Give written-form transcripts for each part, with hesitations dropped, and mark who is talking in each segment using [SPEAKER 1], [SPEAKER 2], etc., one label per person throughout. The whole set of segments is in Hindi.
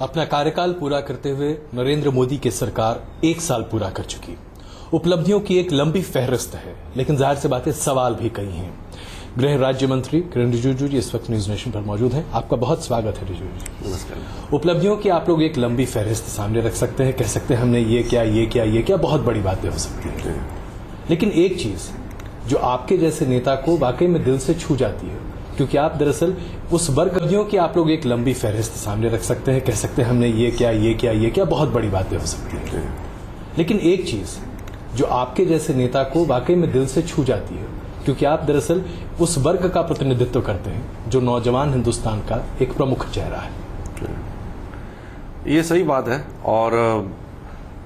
[SPEAKER 1] अपना कार्यकाल पूरा करते हुए नरेंद्र मोदी की सरकार 1 साल पूरा कर चुकी। उपलब्धियों की एक लंबी फहरिस्त है, लेकिन जाहिर सी बात है सवाल भी कई हैं। गृह राज्य मंत्री किरण रिजिजू जी इस वक्त न्यूज नेशन पर मौजूद हैं। आपका बहुत स्वागत है रिजिजू जी।
[SPEAKER 2] नमस्कार।
[SPEAKER 1] उपलब्धियों की आप लोग एक लंबी फहरिस्त सामने रख सकते हैं, कह सकते हैं हमने ये किया, बहुत बड़ी बातें हो सकती हैं। लेकिन एक चीज जो आपके जैसे नेता को वाकई में दिल से छू जाती है, क्योंकि आप दरअसल उस वर्गों की आप लोग एक लंबी फहरिस्त सामने रख सकते हैं, कह सकते हैं हमने ये किया, बहुत बड़ी बातें हो सकती हैं। लेकिन एक चीज जो आपके जैसे नेता को वाकई में दिल से छू जाती है, क्योंकि आप दरअसल उस वर्ग का प्रतिनिधित्व करते हैं जो नौजवान हिंदुस्तान का एक प्रमुख चेहरा है।
[SPEAKER 2] ये सही बात है और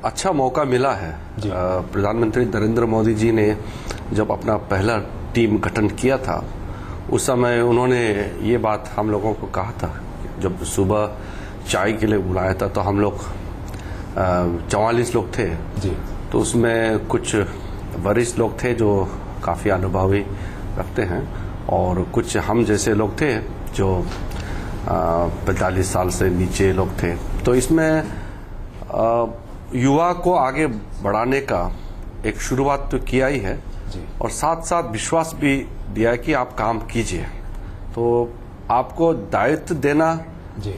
[SPEAKER 2] अच्छा मौका मिला है। प्रधानमंत्री नरेंद्र मोदी जी ने जब अपना पहला टीम गठन किया था, उस समय उन्होंने ये बात हम लोगों को कहा था। जब सुबह चाय के लिए बुलाया था तो हम लोग 44 लोग थे
[SPEAKER 1] जी।
[SPEAKER 2] तो उसमें कुछ वरिष्ठ लोग थे जो काफ़ी अनुभवी रखते हैं और कुछ हम जैसे लोग थे जो 45 साल से नीचे लोग थे। तो इसमें युवा को आगे बढ़ाने का एक शुरुआत तो किया ही है
[SPEAKER 1] जी।
[SPEAKER 2] और साथ साथ विश्वास भी दिया है कि आप काम कीजिए। तो आपको दायित्व देना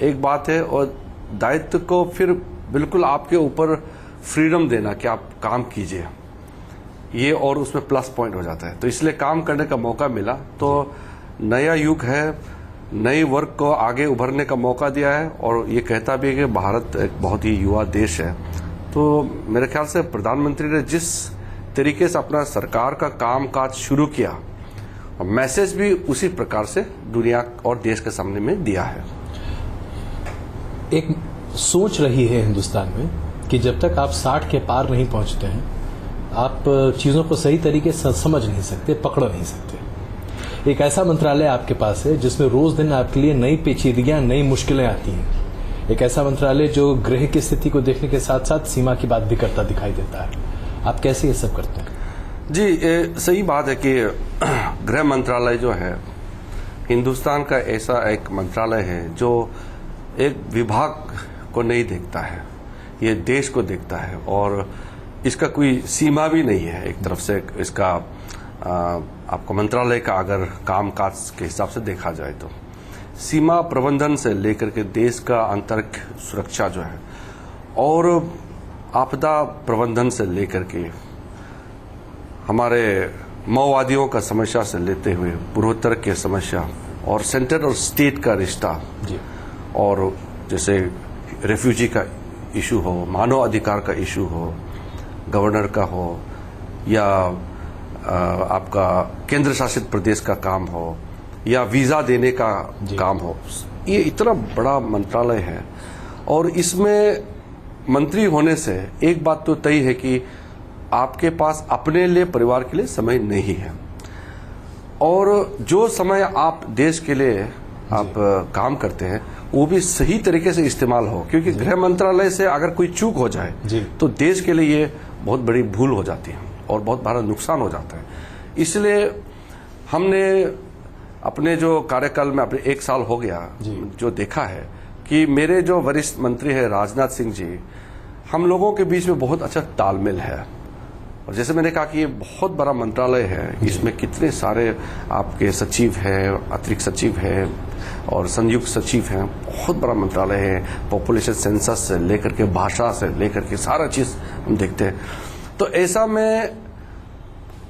[SPEAKER 2] एक बात है और दायित्व को फिर बिल्कुल आपके ऊपर फ्रीडम देना कि आप काम कीजिए, ये और उसमें प्लस पॉइंट हो जाता है। तो इसलिए काम करने का मौका मिला। तो नया युग है, नई वर्ग को आगे उभरने का मौका दिया है और ये कहता भी है कि भारत एक बहुत ही युवा देश है। तो मेरे ख्याल से प्रधानमंत्री ने जिस तरीके से अपना सरकार का काम काज शुरू किया और मैसेज भी उसी प्रकार से दुनिया और देश के सामने में दिया है।
[SPEAKER 1] एक सोच रही है हिंदुस्तान में कि जब तक आप 60 के पार नहीं पहुंचते हैं, आप चीजों को सही तरीके से समझ नहीं सकते, पकड़ नहीं सकते। एक ऐसा मंत्रालय आपके पास है जिसमें रोज दिन आपके लिए नई पेचीदगियां, नई मुश्किलें आती हैं। एक ऐसा मंत्रालय जो गृह की स्थिति को देखने के साथ साथ सीमा की बात भी करता दिखाई देता है। आप कैसे ये सब करते हैं?
[SPEAKER 2] जी, सही बात है कि गृह मंत्रालय जो है हिंदुस्तान का ऐसा एक मंत्रालय है जो एक विभाग को नहीं देखता है, ये देश को देखता है और इसका कोई सीमा भी नहीं है। एक तरफ से इसका आपको मंत्रालय का अगर कामकाज के हिसाब से देखा जाए तो सीमा प्रबंधन से लेकर के देश का आंतरिक सुरक्षा जो है और आपदा प्रबंधन से लेकर के हमारे माओवादियों का समस्या से लेते हुए पूर्वोत्तर की समस्या और सेंटर और स्टेट का रिश्ता और जैसे रेफ्यूजी का इशू हो, मानव अधिकार का इशू हो, गवर्नर का हो या आपका केंद्र शासित प्रदेश का काम हो या वीजा देने का काम हो, ये इतना बड़ा मंत्रालय है और इसमें मंत्री होने से एक बात तो तय है कि आपके पास अपने लिए, परिवार के लिए समय नहीं है और जो समय आप देश के लिए आप काम करते हैं वो भी सही तरीके से इस्तेमाल हो, क्योंकि गृह मंत्रालय से अगर कोई चूक हो जाए तो देश के लिए ये बहुत बड़ी भूल हो जाती है और बहुत बड़ा नुकसान हो जाता है। इसलिए हमने अपने जो कार्यकाल में अपने 1 साल हो गया जो देखा है कि मेरे जो वरिष्ठ मंत्री है राजनाथ सिंह जी, हम लोगों के बीच में बहुत अच्छा तालमेल है। और जैसे मैंने कहा कि ये बहुत बड़ा मंत्रालय है, इसमें कितने सारे आपके सचिव हैं, अतिरिक्त सचिव हैं और संयुक्त सचिव हैं, बहुत बड़ा मंत्रालय है। पॉपुलेशन सेंसस से लेकर के भाषा से लेकर के सारा चीज हम देखते हैं। तो ऐसा में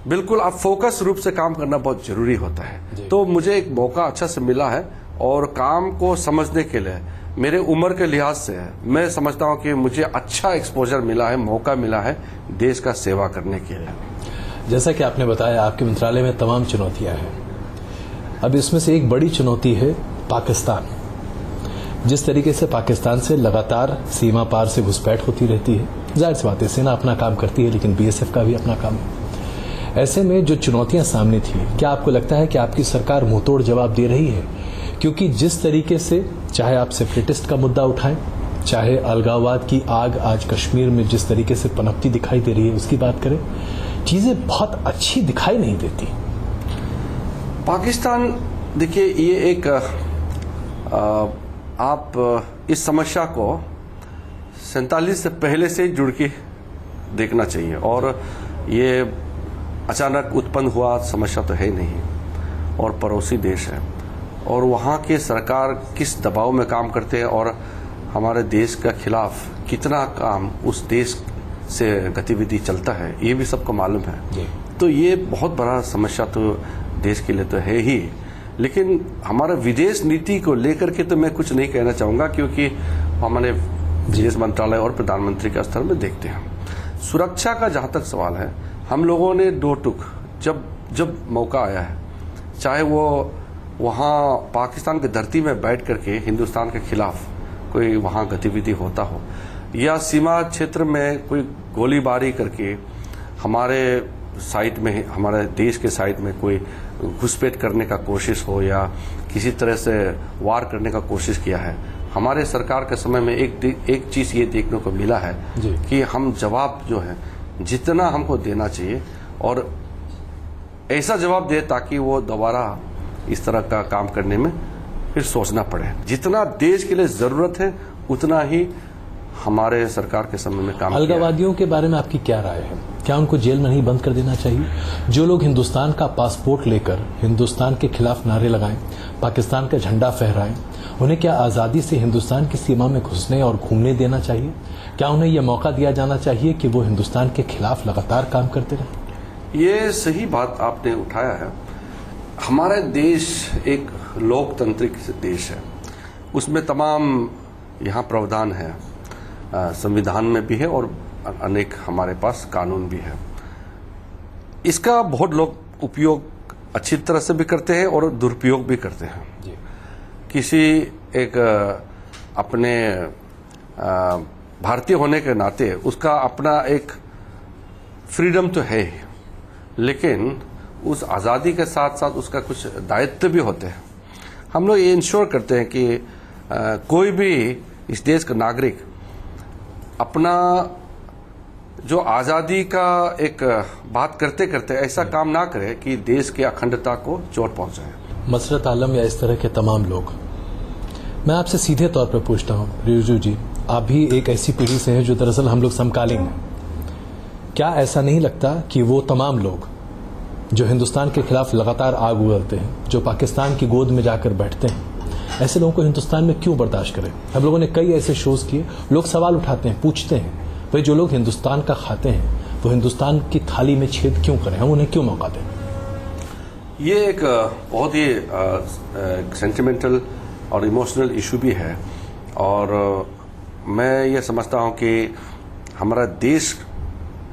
[SPEAKER 2] बिल्कुल आप फोकस रूप से काम करना बहुत जरूरी होता है। तो मुझे एक मौका अच्छा से मिला है और काम को समझने के लिए मेरे उम्र के लिहाज से मैं समझता हूं कि मुझे अच्छा एक्सपोजर मिला है, मौका मिला है देश का सेवा करने के लिए।
[SPEAKER 1] जैसा कि आपने बताया आपके मंत्रालय में तमाम चुनौतियां हैं। अब इसमें से एक बड़ी चुनौती है पाकिस्तान। जिस तरीके से पाकिस्तान से लगातार सीमा पार से घुसपैठ होती रहती है, जाहिर सी बात है सेना अपना काम करती है, लेकिन बीएसएफ का भी अपना काम है। ऐसे में जो चुनौतियां सामने थी, क्या आपको लगता है कि आपकी सरकार मुंहतोड़ जवाब दे रही है? क्योंकि जिस तरीके से चाहे आप सेपरेटिस्ट का मुद्दा उठाएं, चाहे अलगाववाद की आग आज कश्मीर में जिस तरीके से पनपती दिखाई दे रही है उसकी बात करें, चीजें बहुत अच्छी दिखाई नहीं देती।
[SPEAKER 2] पाकिस्तान देखिए ये एक आप इस समस्या को 47 से पहले से जुड़ के देखना चाहिए, और ये अचानक उत्पन्न हुआ समस्या तो है नहीं, और पड़ोसी देश है, और वहाँ के सरकार किस दबाव में काम करते हैं और हमारे देश के खिलाफ कितना काम उस देश से गतिविधि चलता है, ये भी सबको मालूम है। तो ये बहुत बड़ा समस्या तो देश के लिए तो है ही, लेकिन हमारा विदेश नीति को लेकर के तो मैं कुछ नहीं कहना चाहूँगा, क्योंकि हमारे विदेश मंत्रालय और प्रधानमंत्री के स्तर में देखते हैं। सुरक्षा का जहाँ तक सवाल है, हम लोगों ने दो टुक जब मौका आया है, चाहे वो वहाँ पाकिस्तान की धरती में बैठ करके हिंदुस्तान के खिलाफ कोई वहाँ गतिविधि होता हो, या सीमा क्षेत्र में कोई गोलीबारी करके हमारे साइड में, हमारे देश के साइड में कोई घुसपैठ करने का कोशिश हो या किसी तरह से वार करने का कोशिश किया है, हमारे सरकार के समय में एक चीज ये देखने को मिला है कि हम जवाब जो है जितना हमको देना चाहिए, और ऐसा जवाब दे ताकि वो दोबारा इस तरह का काम करने में फिर सोचना पड़े। जितना देश के लिए जरूरत है उतना ही हमारे सरकार के समय में काम।
[SPEAKER 1] अलगाववादियों के बारे में आपकी क्या राय है? क्या उनको जेल में नहीं बंद कर देना चाहिए? जो लोग हिंदुस्तान का पासपोर्ट लेकर हिंदुस्तान के खिलाफ नारे लगाएं, पाकिस्तान का झंडा फहराएं, उन्हें क्या आजादी से हिंदुस्तान की सीमा में घुसने और घूमने देना चाहिए? क्या उन्हें यह मौका दिया जाना चाहिए कि वो हिंदुस्तान के खिलाफ लगातार काम करते रहें?
[SPEAKER 2] ये सही बात आपने उठाया है। हमारा देश एक लोकतांत्रिक देश है, उसमें तमाम यहाँ प्रावधान है, संविधान में भी है और अनेक हमारे पास कानून भी है। इसका बहुत लोग उपयोग अच्छी तरह से भी करते हैं और दुरुपयोग भी करते हैं। किसी एक अपने भारतीय होने के नाते उसका अपना एक फ्रीडम तो है, लेकिन उस आज़ादी के साथ साथ उसका कुछ दायित्व भी होते हैं। हम लोग ये इंश्योर करते हैं कि कोई भी इस देश का नागरिक अपना जो आज़ादी का एक बात करते करते ऐसा काम ना करे कि देश के अखंडता को चोट पहुंचाए।
[SPEAKER 1] मसरत आलम या इस तरह के तमाम लोग, मैं आपसे सीधे तौर पर पूछता हूं, रिजू जी, आप भी एक ऐसी पीढ़ी से हैं जो दरअसल हम लोग समकालीन हैं। क्या ऐसा नहीं लगता कि वो तमाम लोग जो हिंदुस्तान के खिलाफ लगातार आग उगलते हैं, जो पाकिस्तान की गोद में जाकर बैठते हैं, ऐसे लोगों को हिंदुस्तान में क्यों बर्दाश्त करें? हम लोगों ने कई ऐसे शोज किए, लोग सवाल उठाते हैं, पूछते हैं, भाई जो लोग हिंदुस्तान का खाते हैं वो हिंदुस्तान की थाली में छेद क्यों करें, हम उन्हें क्यों मौका दें?
[SPEAKER 2] ये एक बहुत ही सेंटिमेंटल और इमोशनल इशू भी है, और मैं ये समझता हूँ कि हमारा देश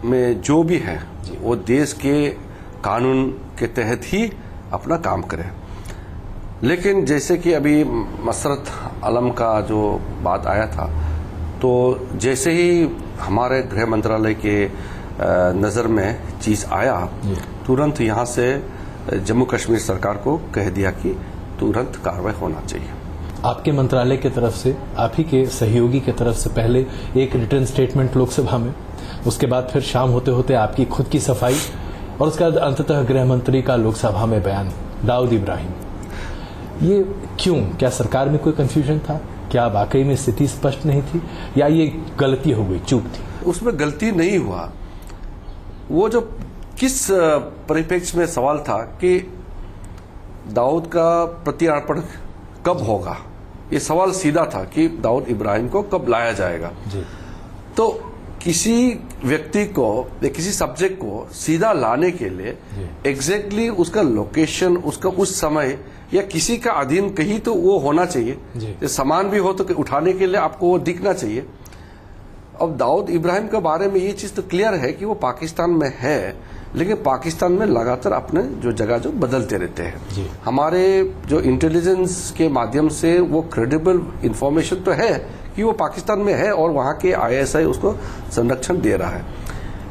[SPEAKER 2] में जो भी है वो देश के कानून के तहत ही अपना काम करे। लेकिन जैसे कि अभी मसरत आलम का जो बात आया था, तो जैसे ही हमारे गृह मंत्रालय के नज़र में चीज़ आया, तुरंत यहाँ से जम्मू कश्मीर सरकार को कह दिया कि तुरंत कार्रवाई होना चाहिए।
[SPEAKER 1] आपके मंत्रालय की तरफ से, आप ही के सहयोगी की तरफ से पहले एक रिटर्न स्टेटमेंट लोकसभा में, उसके बाद फिर शाम होते होते आपकी खुद की सफाई, और उसके बाद अंततः गृह मंत्री का लोकसभा में बयान, दाऊद इब्राहिम। ये क्यों? क्या सरकार में कोई कंफ्यूजन था? क्या वाकई में स्थिति स्पष्ट नहीं थी, या ये गलती हो गई, चूक थी?
[SPEAKER 2] उसमें गलती नहीं हुआ। वो जो किस परिप्रेक्ष्य में सवाल था कि दाऊद का प्रत्यार्पण कब होगा, ये सवाल सीधा था कि दाऊद इब्राहिम को कब लाया जाएगा जी। तो किसी व्यक्ति को या किसी सब्जेक्ट को सीधा लाने के लिए एग्जैक्टली उसका लोकेशन, उसका उस समय या किसी का अधीन कहीं तो वो होना चाहिए। सामान भी हो तो उठाने के लिए आपको वो दिखना चाहिए। अब दाऊद इब्राहिम के बारे में ये चीज तो क्लियर है कि वो पाकिस्तान में है, लेकिन पाकिस्तान में लगातार अपने जो जगह जो बदलते रहते हैं। हमारे जो इंटेलिजेंस के माध्यम से वो क्रेडिबल इंफॉर्मेशन तो है कि वो पाकिस्तान में है और वहाँ के ISI उसको संरक्षण दे रहा है,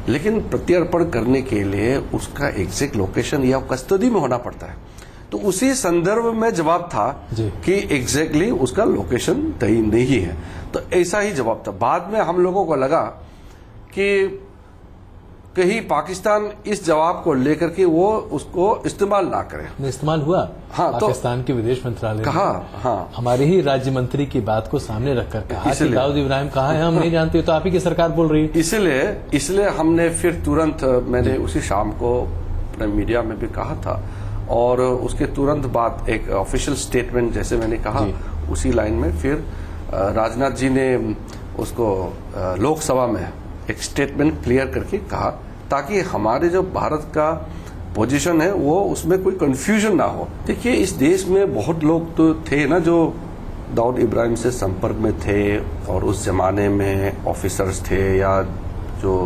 [SPEAKER 2] लेकिन प्रत्यार्पण करने के लिए उसका एग्जैक्ट लोकेशन या कस्टडी में होना पड़ता है। तो उसी संदर्भ में जवाब था कि एग्जैक्टली उसका लोकेशन तय नहीं है, तो ऐसा ही जवाब था। बाद में हम लोगों को लगा कि कहीं पाकिस्तान इस जवाब को लेकर के वो उसको इस्तेमाल ना करे।
[SPEAKER 1] इस्तेमाल हुआ।
[SPEAKER 2] हाँ,
[SPEAKER 1] पाकिस्तान के विदेश मंत्रालय
[SPEAKER 2] कहा, हाँ,
[SPEAKER 1] हमारे ही राज्य मंत्री की बात को सामने रखकर कहा कि दाऊद इब्राहिम कहा है, हम नहीं जानते, तो आप ही की सरकार बोल रही है।
[SPEAKER 2] इसलिए हमने फिर तुरंत, मैंने उसी शाम को अपने मीडिया में भी कहा था, और उसके तुरंत बाद एक ऑफिशियल स्टेटमेंट, जैसे मैंने कहा उसी लाइन में, फिर राजनाथ जी ने उसको लोकसभा में एक स्टेटमेंट क्लियर करके कहा, ताकि हमारे जो भारत का पोजीशन है वो उसमें कोई कंफ्यूजन ना हो। देखिए, इस देश में बहुत लोग तो थे ना जो दाऊद इब्राहिम से संपर्क में थे, और उस जमाने में ऑफिसर्स थे या जो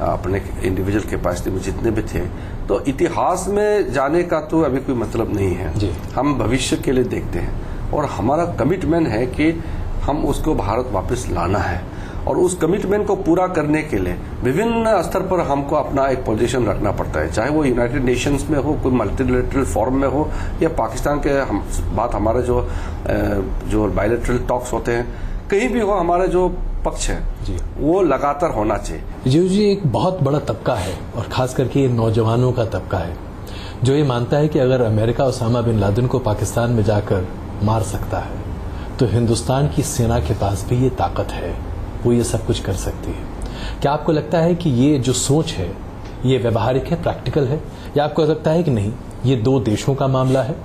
[SPEAKER 2] अपने इंडिविजुअल कैपेसिटी में जितने भी थे, तो इतिहास में जाने का तो अभी कोई मतलब नहीं है। हम भविष्य के लिए देखते हैं, और हमारा कमिटमेंट है कि हम उसको भारत वापस लाना है, और उस कमिटमेंट को पूरा करने के लिए विभिन्न स्तर पर हमको अपना एक पोजीशन रखना पड़ता है, चाहे वो यूनाइटेड नेशंस में हो, कोई मल्टीलेटरल फॉरम में हो, या पाकिस्तान के बात हमारे जो बायलैटरल टॉक्स होते हैं, कहीं भी हो, हमारा जो पक्ष है वो लगातार होना चाहिए।
[SPEAKER 1] जी, एक बहुत बड़ा तबका है, और खास करके नौजवानों का तबका है, जो ये मानता है कि अगर अमेरिका ओसामा बिन लादेन को पाकिस्तान में जाकर मार सकता है, तो हिंदुस्तान की सेना के पास भी ये ताकत है, वो ये सब कुछ कर सकती है। क्या आपको लगता है कि ये जो सोच है ये व्यवहारिक है, प्रैक्टिकल है, या आपको लगता है कि नहीं, ये दो देशों का मामला है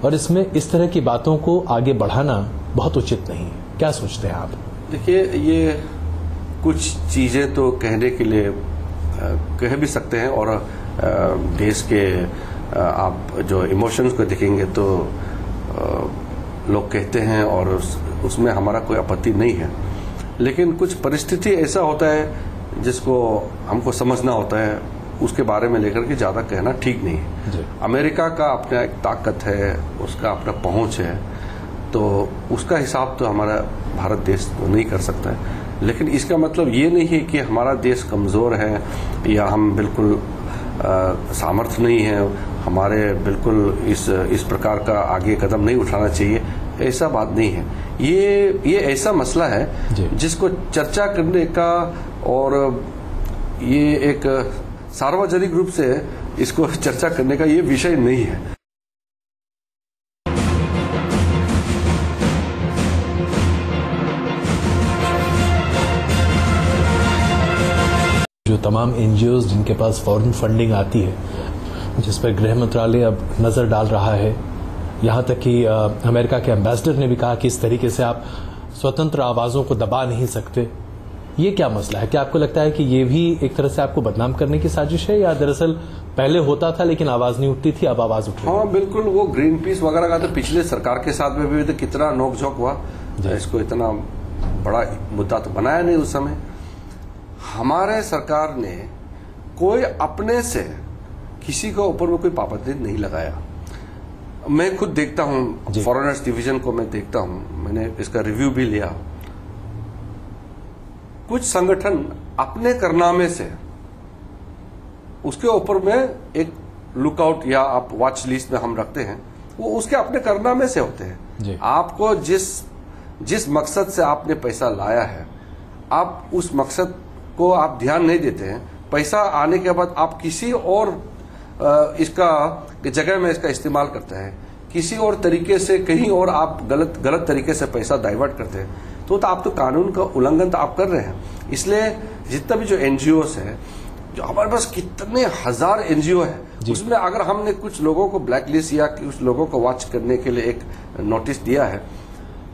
[SPEAKER 1] और इसमें इस तरह की बातों को आगे बढ़ाना बहुत उचित नहीं है? क्या सोचते हैं आप?
[SPEAKER 2] देखिए, ये कुछ चीजें तो कहने के लिए कह भी सकते हैं, और देश के आप जो इमोशंस को देखेंगे तो लोग कहते हैं, और उसमें हमारा कोई आपत्ति नहीं है। लेकिन कुछ परिस्थिति ऐसा होता है जिसको हमको समझना होता है, उसके बारे में लेकर के ज़्यादा कहना ठीक नहीं है। अमेरिका का अपना एक ताकत है, उसका अपना पहुंच है, तो उसका हिसाब तो हमारा भारत देश तो नहीं कर सकता है। लेकिन इसका मतलब ये नहीं है कि हमारा देश कमज़ोर है, या हम बिल्कुल सामर्थ्य नहीं है, हमारे बिल्कुल इस प्रकार का आगे कदम नहीं उठाना चाहिए, ऐसा बात नहीं है। ये ऐसा मसला है जिसको चर्चा करने का, और ये एक सार्वजनिक रूप से इसको चर्चा करने का ये विषय नहीं है।
[SPEAKER 1] जो तमाम एनजीओज जिनके पास फॉरेन फंडिंग आती है, जिस पर गृह मंत्रालय अब नजर डाल रहा है, यहाँ तक कि अमेरिका के एम्बेसडर ने भी कहा कि इस तरीके से आप स्वतंत्र आवाज़ों को दबा नहीं सकते। ये क्या मसला है? क्या आपको लगता है कि ये भी एक तरह से आपको बदनाम करने की साजिश है, या दरअसल पहले होता था लेकिन आवाज़ नहीं उठती थी, अब आवाज़ उठ रही है?
[SPEAKER 2] हाँ, बिल्कुल। वो ग्रीन पीस वगैरह का तो पिछले सरकार के साथ में भी तो कितना नोकझोंक हुआ, इसको इतना बड़ा मुद्दा तो बनाया नहीं उस समय। हमारे सरकार ने कोई अपने से किसी के ऊपर में कोई पाबंदी नहीं लगाया। मैं खुद देखता हूं, फॉरेनर्स डिवीजन को मैं देखता हूं, मैंने इसका रिव्यू भी लिया। कुछ संगठन अपने कारनामे से उसके ऊपर में एक लुकआउट या आप वॉच लिस्ट में हम रखते हैं, वो उसके अपने कारनामे से होते हैं। आपको जिस मकसद से आपने पैसा लाया है, आप उस मकसद को आप ध्यान नहीं देते हैं। पैसा आने के बाद आप किसी और इसका जगह में इसका इस्तेमाल करते हैं, किसी और तरीके से कहीं और आप गलत तरीके से पैसा डाइवर्ट करते हैं, तो आप तो कानून का उल्लंघन तो आप कर रहे हैं। इसलिए जितना भी जो एनजीओस है, जो हमारे पास कितने हजार एनजीओ है, उसमें अगर हमने कुछ लोगों को ब्लैक लिस्ट या कुछ लोगों को वॉच करने के लिए एक नोटिस दिया है,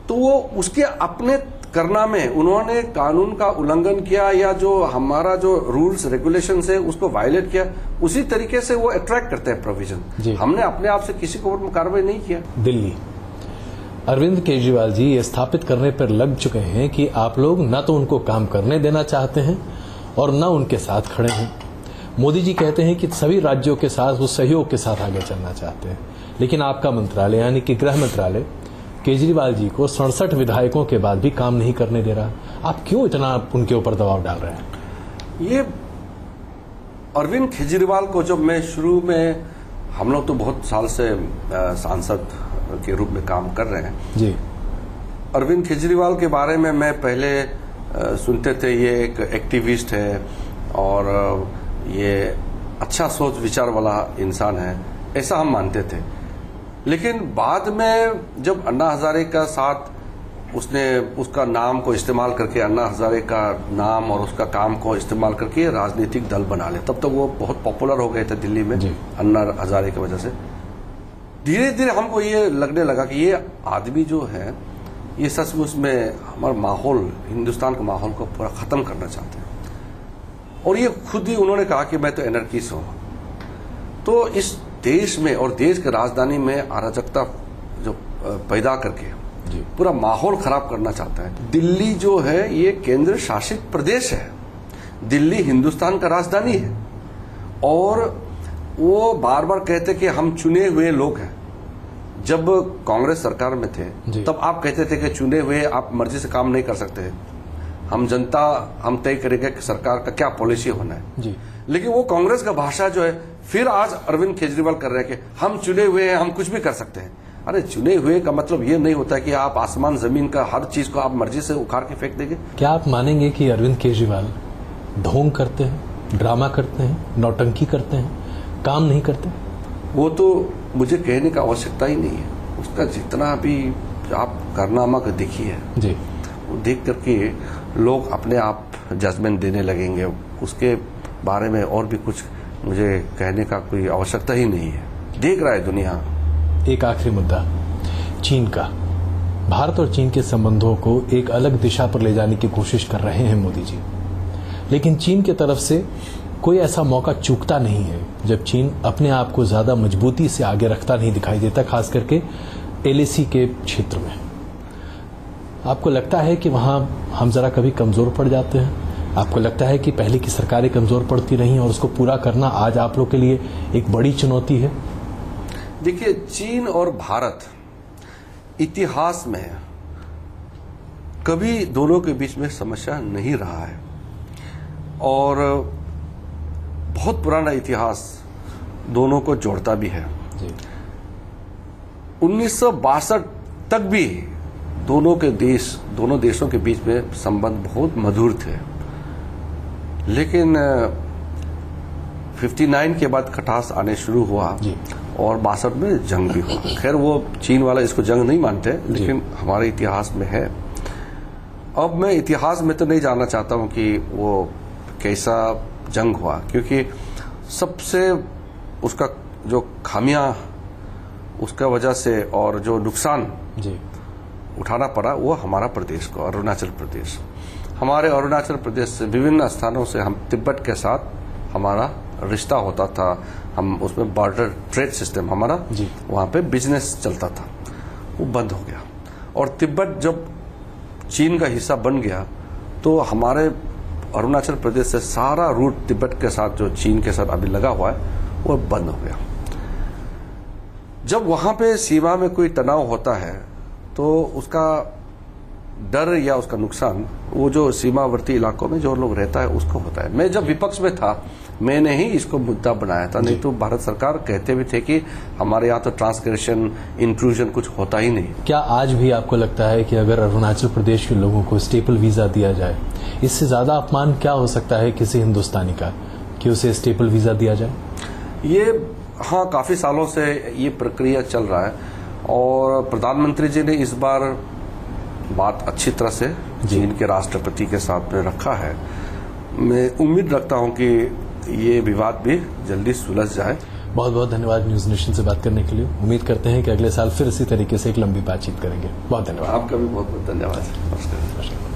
[SPEAKER 2] तो वो उसके अपने करना में उन्होंने कानून का उल्लंघन किया, या जो हमारा जो रूल्स रेगुलेशंस है उसको वायलेट किया, उसी तरीके से वो अट्रैक्ट करते हैं प्रोविजन। हमने अपने आप से किसी को कार्रवाई नहीं किया।
[SPEAKER 1] दिल्ली अरविंद केजरीवाल जी ये स्थापित करने पर लग चुके हैं कि आप लोग न तो उनको काम करने देना चाहते हैं और न उनके साथ खड़े हैं। मोदी जी कहते हैं कि सभी राज्यों के साथ वो सहयोग के साथ आगे चलना चाहते हैं, लेकिन आपका मंत्रालय यानी कि गृह मंत्रालय केजरीवाल जी को 67 विधायकों के बाद भी काम नहीं करने दे रहा। आप क्यों इतना उनके ऊपर दबाव डाल रहे हैं?
[SPEAKER 2] ये अरविंद केजरीवाल को जब मैं शुरू में, हम लोग तो बहुत साल से सांसद के रूप में काम कर रहे हैं
[SPEAKER 1] जी।
[SPEAKER 2] अरविंद केजरीवाल के बारे में मैं पहले सुनते थे, ये एक एक्टिविस्ट है और ये अच्छा सोच विचार वाला इंसान है, ऐसा हम मानते थे। लेकिन बाद में जब अन्ना हजारे का साथ उसने उसका नाम को इस्तेमाल करके, अन्ना हजारे का नाम और उसका काम को इस्तेमाल करके राजनीतिक दल बना ले, तब तक वो बहुत पॉपुलर हो गए थे दिल्ली में अन्ना हजारे की वजह से। धीरे धीरे हमको ये लगने लगा कि ये आदमी जो है ये सचमुच में हमारा माहौल, हिंदुस्तान का माहौल को पूरा खत्म करना चाहते हैं। और ये खुद ही उन्होंने कहा कि मैं तो एनर्किस्ट हूं। तो इस देश में और देश की राजधानी में अराजकता जो पैदा करके पूरा माहौल खराब करना चाहता है। दिल्ली जो है ये केंद्र शासित प्रदेश है, दिल्ली हिंदुस्तान का राजधानी है। और वो बार बार कहते कि हम चुने हुए लोग हैं। जब कांग्रेस सरकार में थे तब आप कहते थे कि चुने हुए आप मर्जी से काम नहीं कर सकते, हम जनता हम तय करेंगे कि सरकार का क्या पॉलिसी होना है जी। लेकिन वो कांग्रेस का भाषा जो है फिर आज अरविंद केजरीवाल कर रहे हैं कि हम चुने हुए हैं, हम कुछ भी कर सकते हैं। अरे चुने हुए का मतलब ये नहीं होता कि आप आसमान जमीन का हर चीज को आप मर्जी से उखाड़ के फेंक देंगे।
[SPEAKER 1] क्या आप मानेंगे कि अरविंद केजरीवाल ढोंग करते हैं, ड्रामा करते हैं, नौटंकी करते हैं, काम नहीं करते?
[SPEAKER 2] वो तो मुझे कहने का आवश्यकता ही नहीं है। उसका जितना भी आप कारनामा को देखिए जी, वो देख करके लोग अपने आप जजमेंट देने लगेंगे। उसके बारे में और भी कुछ मुझे कहने का कोई आवश्यकता ही नहीं है, देख रहा है दुनिया।
[SPEAKER 1] एक आखिरी मुद्दा, चीन का। भारत और चीन के संबंधों को एक अलग दिशा पर ले जाने की कोशिश कर रहे हैं मोदी जी, लेकिन चीन की तरफ से कोई ऐसा मौका चूकता नहीं है जब चीन अपने आप को ज्यादा मजबूती से आगे रखता नहीं दिखाई देता, खास करके एलएसी के क्षेत्र में। आपको लगता है कि वहां हम जरा कभी कमजोर पड़ जाते हैं? आपको लगता है कि पहले की सरकारें कमजोर पड़ती रही और उसको पूरा करना आज आप लोग के लिए एक बड़ी चुनौती है?
[SPEAKER 2] देखिए, चीन और भारत इतिहास में कभी दोनों के बीच में समस्या नहीं रहा है और बहुत पुराना इतिहास दोनों को जोड़ता भी है। 1962 तक भी दोनों देशों के बीच में संबंध बहुत मधुर थे, लेकिन 59 के बाद खटास आने शुरू हुआ और 62 में जंग भी हुआ। खैर वो चीन वाला इसको जंग नहीं मानते, लेकिन हमारे इतिहास में है। अब मैं इतिहास में तो नहीं जानना चाहता हूं कि वो कैसा जंग हुआ, क्योंकि सबसे उसका जो खामियां उसका वजह से और जो नुकसान उठाना पड़ा वो हमारा प्रदेश को, अरुणाचल प्रदेश। हमारे अरुणाचल प्रदेश से विभिन्न स्थानों से हम तिब्बत के साथ हमारा रिश्ता होता था, हम उसमें बॉर्डर ट्रेड सिस्टम हमारा वहां पे बिजनेस चलता था, वो बंद हो गया। और तिब्बत जब चीन का हिस्सा बन गया तो हमारे अरुणाचल प्रदेश से सारा रूट तिब्बत के साथ जो चीन के साथ अभी लगा हुआ है वो बंद हो गया। जब वहां पे सीमा में कोई तनाव होता है तो उसका डर या उसका नुकसान वो जो सीमावर्ती इलाकों में जो लोग रहता है उसको होता है। मैं जब विपक्ष में था मैंने ही इसको मुद्दा बनाया था, नहीं तो भारत सरकार कहते भी थे कि हमारे यहाँ तो ट्रांसग्रेशन इंट्रूजन कुछ होता ही नहीं।
[SPEAKER 1] क्या आज भी आपको लगता है कि अगर अरुणाचल प्रदेश के लोगों को स्टेपल वीजा दिया जाए, इससे ज्यादा अपमान क्या हो सकता है किसी हिंदुस्तानी का कि उसे स्टेपल वीजा दिया जाए?
[SPEAKER 2] ये हाँ, काफी सालों से ये प्रक्रिया चल रहा है और प्रधानमंत्री जी ने इस बार बात अच्छी तरह से चीन के राष्ट्रपति के साथ में रखा है। मैं उम्मीद रखता हूं कि ये विवाद भी जल्दी सुलझ जाए।
[SPEAKER 1] बहुत बहुत धन्यवाद न्यूज नेशन से बात करने के लिए। उम्मीद करते हैं कि अगले साल फिर इसी तरीके से एक लंबी बातचीत करेंगे। बहुत धन्यवाद।
[SPEAKER 2] आपका भी बहुत बहुत धन्यवाद। नमस्कार।